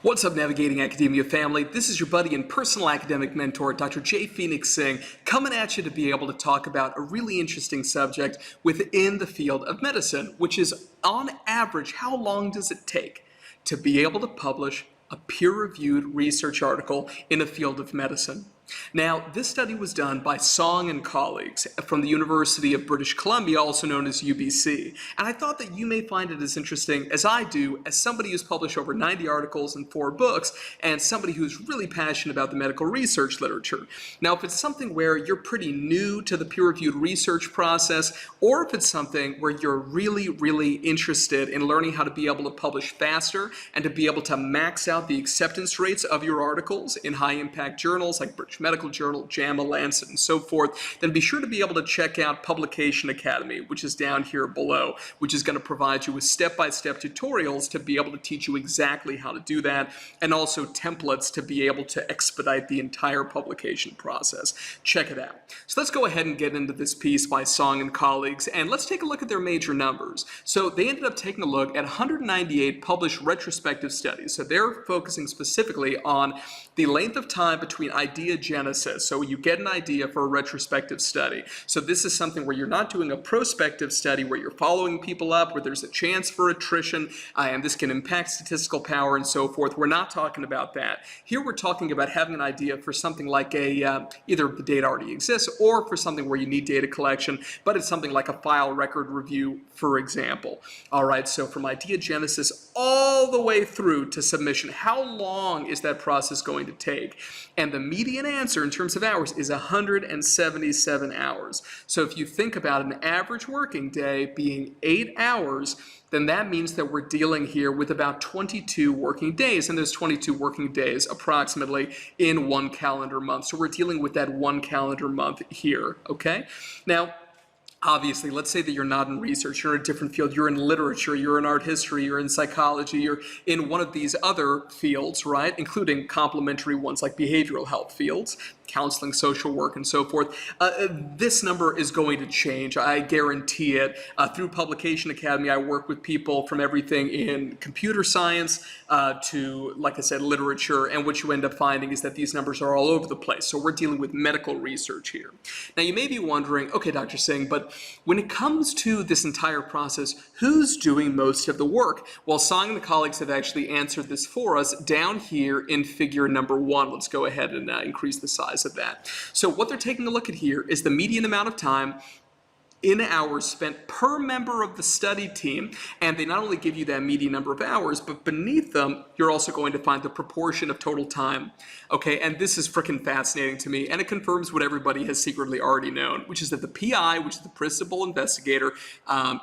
What's up, Navigating Academia family? This is your buddy and personal academic mentor, Dr. J. Phoenix Singh, coming at you to be able to talk about a really interesting subject within the field of medicine, which is, on average, how long does it take to be able to publish a peer-reviewed research article in a field of medicine? Now, this study was done by Singh and colleagues from the University of British Columbia, also known as UBC. And I thought that you may find it as interesting as I do, as somebody who's published over 90 articles and 4 books, and somebody who's really passionate about the medical research literature. Now, if it's something where you're pretty new to the peer-reviewed research process, or if it's something where you're really interested in learning how to be able to publish faster and to be able to max out the acceptance rates of your articles in high-impact journals like British Medical Journal, JAMA, Lancet, and so forth, then be sure to be able to check out Publication Academy, which is down here below, which is going to provide you with step-by-step tutorials to be able to teach you exactly how to do that, and also templates to be able to expedite the entire publication process. Check it out. So let's go ahead and get into this piece by Singh and colleagues, and let's take a look at their major numbers. So they ended up taking a look at 198 published retrospective studies. So they're focusing specifically on the length of time between idea genesis. So you get an idea for a retrospective study. So this is something where you're not doing a prospective study where you're following people up, where there's a chance for attrition, and this can impact statistical power and so forth. We're not talking about that. Here we're talking about having an idea for something like a, either the data already exists or for something where you need data collection, but it's something like a file record review, for example. All right, so from idea genesis all the way through to submission, how long is that process going to take? And the median answer in terms of hours is 177 hours. So if you think about an average working day being 8 hours, then that means that we're dealing here with about 22 working days, and there's 22 working days approximately in one calendar month. So we're dealing with that one calendar month here, okay? Now, obviously, let's say that you're not in research, you're in a different field, you're in literature, you're in art history, you're in psychology, you're in one of these other fields, right? Including complementary ones like behavioral health fields, counseling, social work, and so forth. This number is going to change, I guarantee it. Through Publication Academy, I work with people from everything in computer science to, like I said, literature, and what you end up finding is that these numbers are all over the place. So we're dealing with medical research here. Now, you may be wondering, okay, Dr. Singh, but when it comes to this entire process, who's doing most of the work? Well, Singh and the colleagues have actually answered this for us down here in figure number 1. Let's go ahead and increase the size of that. So what they're taking a look at here is the median amount of time in hours spent per member of the study team, and they not only give you that median number of hours, but beneath them, you're also going to find the proportion of total time. Okay, and this is freaking fascinating to me, and it confirms what everybody has secretly already known, which is that the PI, which is the principal investigator,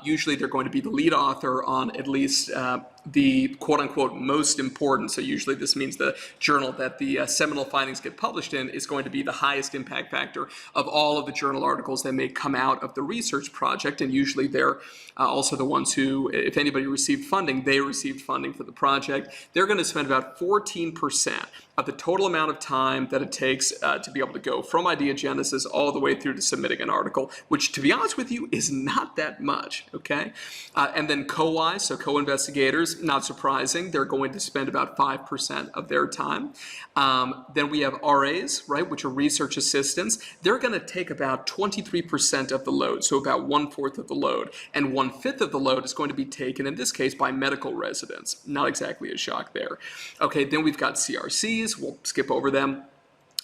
usually they're going to be the lead author on at least the quote-unquote most important, so usually this means the journal that the seminal findings get published in is going to be the highest impact factor of all of the journal articles that may come out of the research project, and usually they're also the ones who, if anybody received funding, they received funding for the project. They're going to spend about 14% of the total amount of time that it takes to be able to go from idea genesis all the way through to submitting an article, which, to be honest with you, is not that much, okay? And then co-Is, so co-investigators, not surprising, they're going to spend about 5% of their time. Then we have RAs, right, which are research assistants. They're going to take about 23% of the load, so about 1/4 of the load. And 1/5 of the load is going to be taken, in this case, by medical residents. Not exactly a shock there. Okay, then we've got CRCs, we'll skip over them,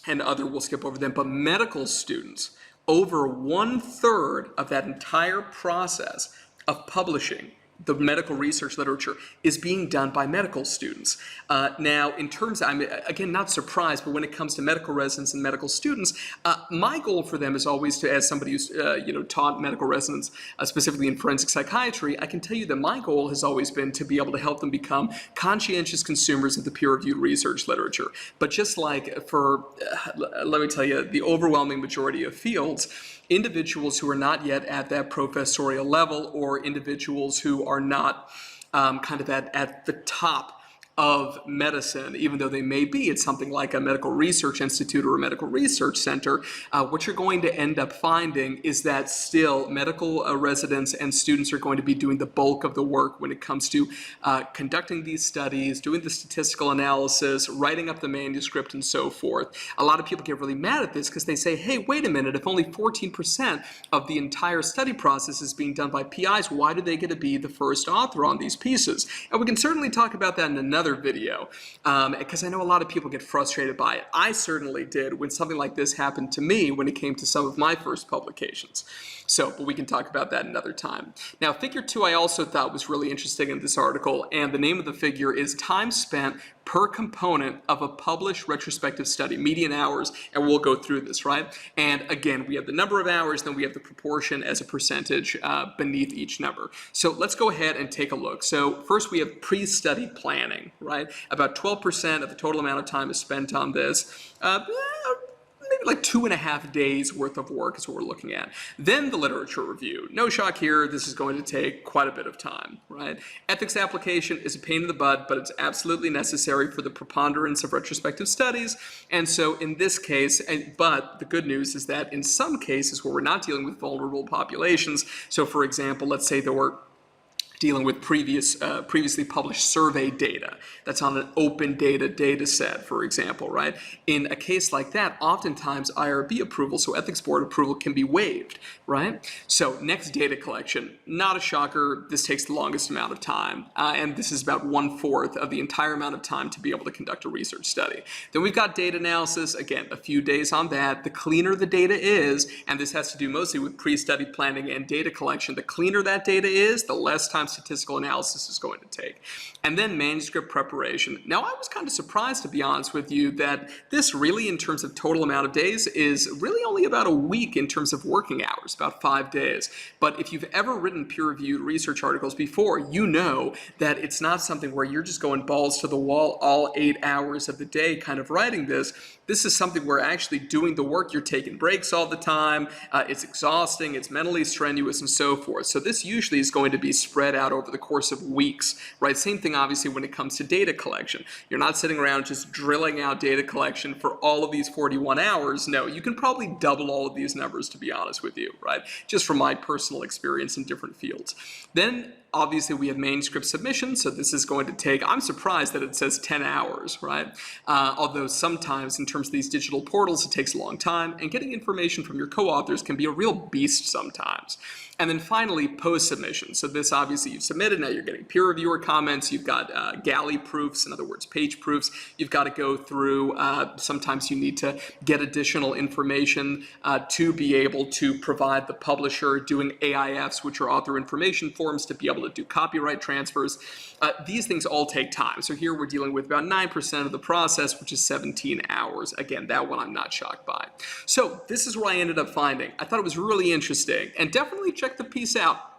and other, we'll skip over them. But medical students, over 1/3 of that entire process of publishing the medical research literature is being done by medical students. Now, in terms of, I'm again not surprised, but when it comes to medical residents and medical students, my goal for them is always to, as somebody who's taught medical residents, specifically in forensic psychiatry, I can tell you that my goal has always been to be able to help them become conscientious consumers of the peer-reviewed research literature. But just like for, let me tell you, the overwhelming majority of fields, individuals who are not yet at that professorial level, or individuals who are not kind of at the top of medicine, even though they may be at something like a medical research institute or a medical research center, what you're going to end up finding is that still medical residents and students are going to be doing the bulk of the work when it comes to conducting these studies, doing the statistical analysis, writing up the manuscript, and so forth. A lot of people get really mad at this because they say, hey, wait a minute, if only 14% of the entire study process is being done by PIs, why do they get to be the first author on these pieces? And we can certainly talk about that in another video, because I know a lot of people get frustrated by it. I certainly did when something like this happened to me when it came to some of my first publications. But we can talk about that another time. Now, figure 2 I also thought was really interesting in this article, and the name of the figure is time spent per component of a published retrospective study, median hours, and we'll go through this, right? And again, we have the number of hours, then we have the proportion as a percentage beneath each number. So let's go ahead and take a look. So first we have pre-study planning, right? About 12% of the total amount of time is spent on this. Maybe like 2.5 days worth of work is what we're looking at. Then the literature review. No shock here, this is going to take quite a bit of time, right? Ethics application is a pain in the butt, but it's absolutely necessary for the preponderance of retrospective studies. And so in this case, but the good news is that in some cases where we're not dealing with vulnerable populations, so for example, let's say there were dealing with previously published survey data that's on an open data set, for example, right? In a case like that, oftentimes IRB approval, so ethics board approval, can be waived, right? So next, data collection. Not a shocker, this takes the longest amount of time, and this is about 1/4 of the entire amount of time to be able to conduct a research study. Then we've got data analysis, again, a few days on that. The cleaner the data is, and this has to do mostly with pre-study planning and data collection, the cleaner that data is, the less time statistical analysis is going to take. And then manuscript preparation. Now, I was kind of surprised, to be honest with you, that this really, in terms of total amount of days, is really only about a week in terms of working hours, about 5 days. But if you've ever written peer-reviewed research articles before, you know that it's not something where you're just going balls to the wall all 8 hours of the day kind of writing this. This is something where actually doing the work, you're taking breaks all the time, it's exhausting, it's mentally strenuous, and so forth. So this usually is going to be spread out over the course of weeks, right? Same thing obviously when it comes to data collection. You're not sitting around just drilling out data collection for all of these 41 hours. No, you can probably double all of these numbers, to be honest with you, right? Just from my personal experience in different fields. Then obviously we have manuscript submission, so this is going to take, I'm surprised that it says 10 hours, right? Although sometimes in terms of these digital portals, it takes a long time, and getting information from your co-authors can be a real beast sometimes. And then finally, post-submission. So this obviously you've submitted, now you're getting peer reviewer comments, you've got galley proofs, in other words, page proofs. You've got to go through, sometimes you need to get additional information to be able to provide the publisher, doing AIFs, which are author information forms, to be able to do copyright transfers. These things all take time. So here we're dealing with about 9% of the process, which is 17 hours. Again, that one I'm not shocked by. So this is what I ended up finding. I thought it was really interesting, and definitely check the piece out.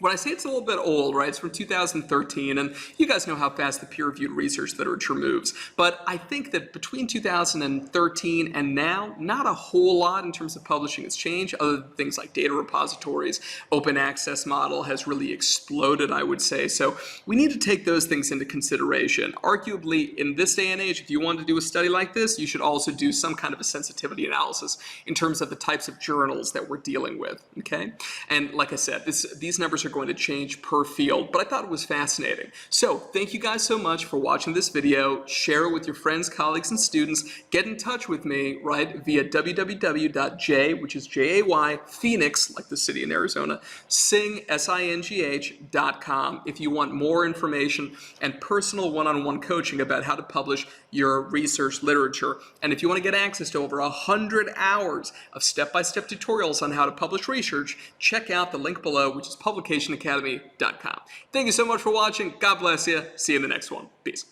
When I say it's a little bit old, right, it's from 2013, and you guys know how fast the peer-reviewed research literature moves. But I think that between 2013 and now, not a whole lot in terms of publishing has changed, other than things like data repositories. Open access model has really exploded, I would say. So we need to take those things into consideration. Arguably, in this day and age, if you want to do a study like this, you should also do some kind of a sensitivity analysis in terms of the types of journals that we're dealing with, okay? And like I said, these numbers are going to change per field, but I thought it was fascinating. So thank you guys so much for watching this video. Share it with your friends, colleagues, and students. Get in touch with me, right, via www.j, which is J-A-Y, Phoenix, like the city in Arizona, Singh, SINGH.com if you want more information and personal one-on-one coaching about how to publish your research literature. And if you want to get access to over 100 hours of step-by-step tutorials on how to publish research, check out the link below, which is publicationacademy.com. Thank you so much for watching. God bless you. See you in the next one. Peace.